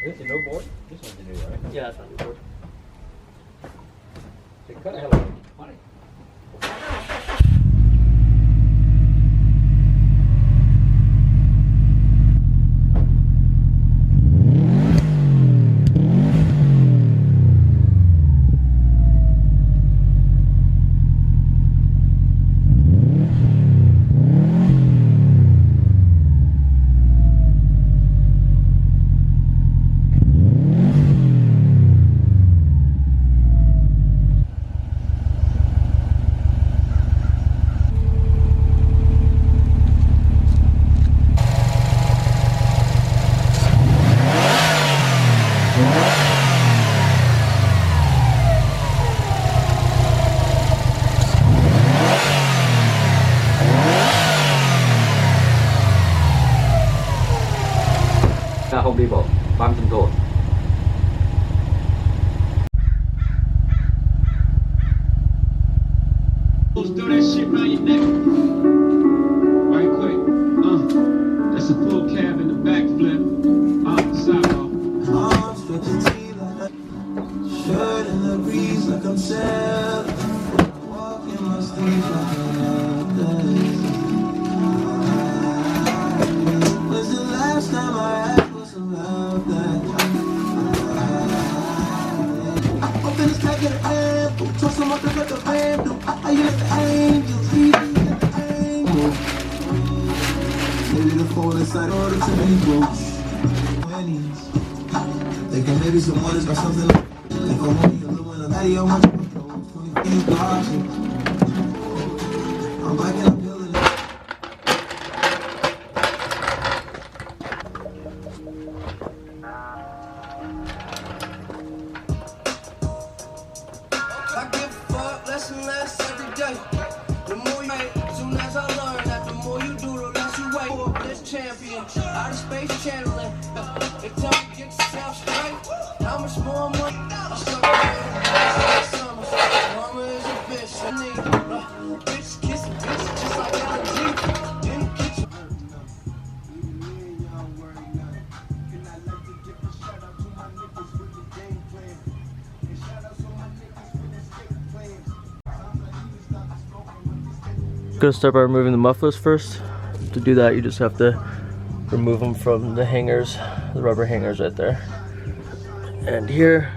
Is this a no board? This one's a new, right? Yeah, that's not new board. They cut a hell of a money. Home Depot, bắn control. Throw that shit around your neck. Right quick. That's a full cab in the back flip. Sidewalk. Shirt in the breeze like I'm sailing. Walking my sleep like I'm When's the last time I had was about that? Open this pack of the apple. Toss them up and let the band do. I let the angels lead me at the angle. Maybe the fall inside order to be broke. Thinking maybe someone has got something like think I'm only a little in a patio. I'm backing up building it. I give a fuck less and less every day. The more you hate, as soon as I learn that the more you do, the less you wait. For this champion, out of space channeling. They tell me get yourself straight. How much more money? I suck it in summer. Mama is a bitch. I need bitch kissing bitch just like LG in the kitchen. Gonna start by removing the mufflers first. To do that, you just have to remove them from the hangers, the rubber hangers right there and here,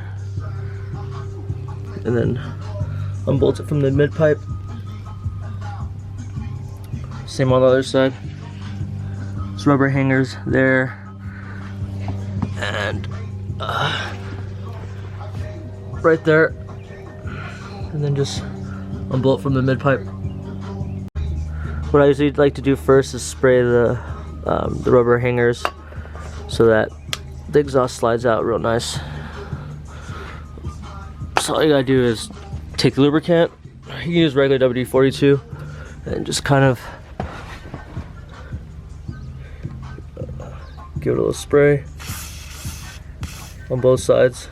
and then unbolt it from the mid pipe. Same on the other side. It's rubber hangers there and right there, and then just unbolt from the mid pipe. What I usually like to do first is spray the rubber hangers so that the exhaust slides out real nice. So all you gotta do is take the lubricant. You can use regular WD-42 and just kind of give it a little spray on both sides.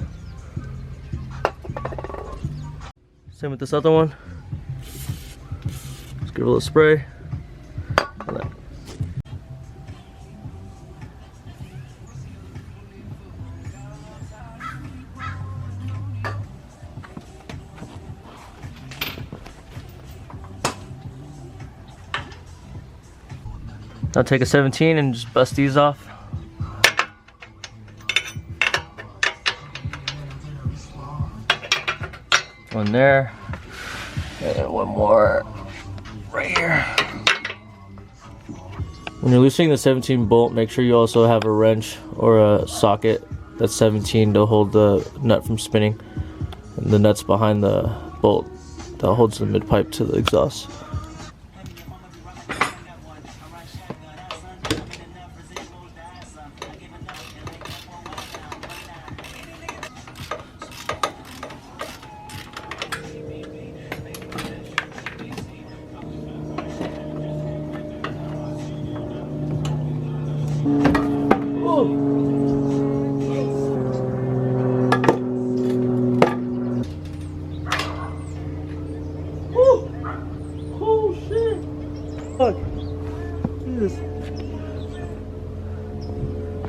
Same with this other one. Just give it a little spray. Now take a 17 and just bust these off. One there, and then one more right here. When you're loosening the 17 bolt, make sure you also have a wrench or a socket that's 17 to hold the nut from spinning. And the nut's behind the bolt that holds the mid pipe to the exhaust.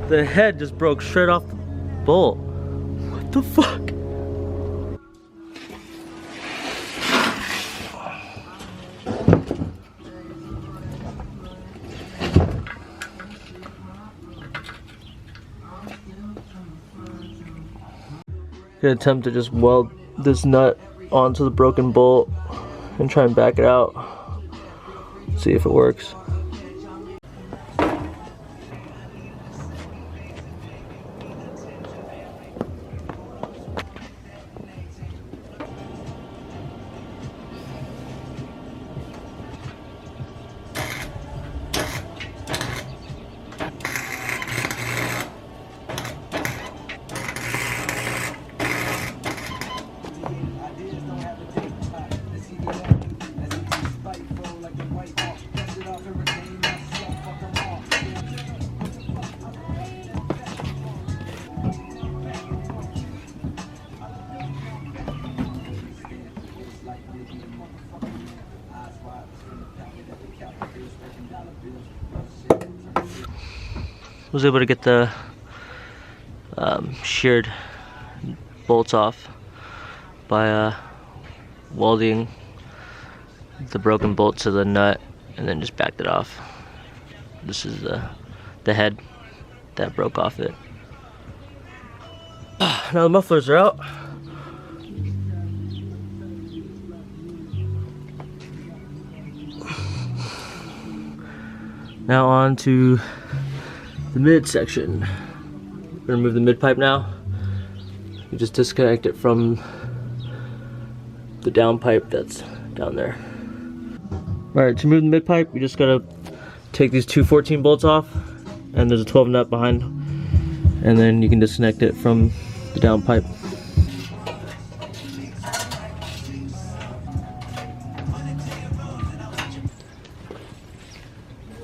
The head just broke straight off bolt. What the fuck? Gonna attempt to just weld this nut onto the broken bolt and try and back it out. See if it works. Was able to get the sheared bolts off by welding the broken bolt to the nut and then just backed it off. This is the head that broke off it. Now the mufflers are out. Now on to the mid section. We're gonna remove the mid pipe now. You just disconnect it from the down pipe that's down there. Alright, to remove the mid pipe, you just gotta take these two 14 bolts off, and there's a 12 nut behind, and then you can disconnect it from the down pipe.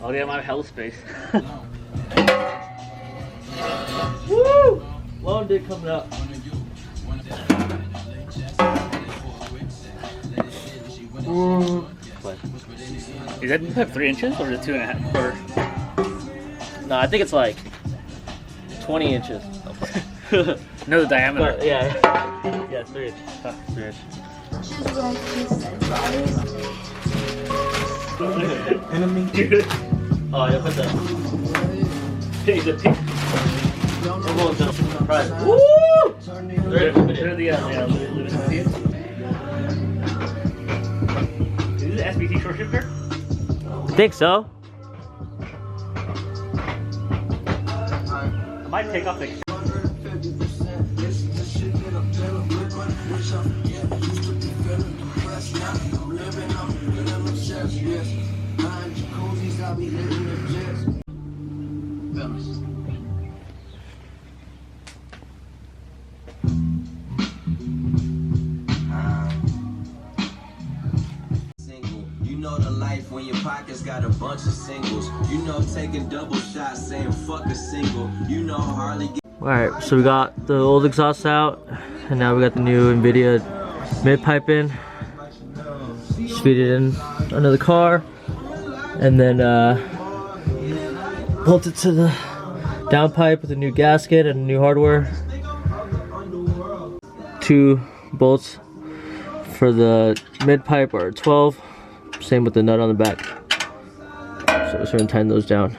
Oh, they have a lot of hell space. Woo! Long day coming up. What? Is that pipe 3 inches or is it 2.5? Or No, I think it's like 20 inches. no, the diameter. But, yeah, it's 3 inches. 3 inches. Oh, yeah, put that. He's a pig. Everyone's gonna surprise. Woo! They're the Is this SBT short shifter? I think so. I might take off the. When your pockets got a bunch of singles, you know, taking double shots saying fuck a single, you know, hardly get. Alright, so we got the old exhaust out, and now we got the new Invidia mid pipe in. Just feed it in under the car, and then bolt it to the down pipe with a new gasket and new hardware. 2 bolts for the mid pipe are 12. Same with the nut on the back. So we're going to tighten those down.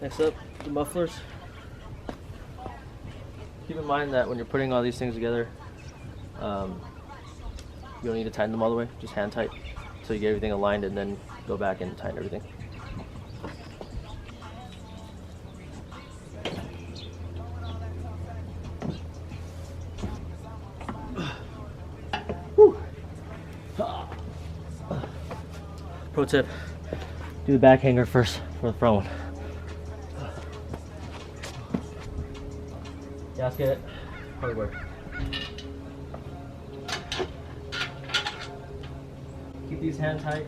Next up, the mufflers. Keep in mind that when you're putting all these things together, you don't need to tighten them all the way, just hand tight so you get everything aligned, and then go back and tighten everything. Pro tip, do the back hanger first for the front one. Gasket, hardware. Keep these hand tight.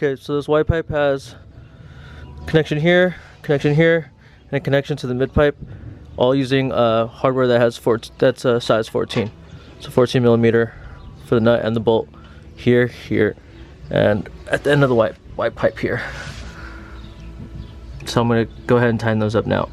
Okay, so this Y pipe has connection here, and a connection to the mid pipe, all using hardware that has that's size 14. So 14 millimeter for the nut and the bolt here, and at the end of the Y pipe here. So I'm gonna go ahead and tighten those up now.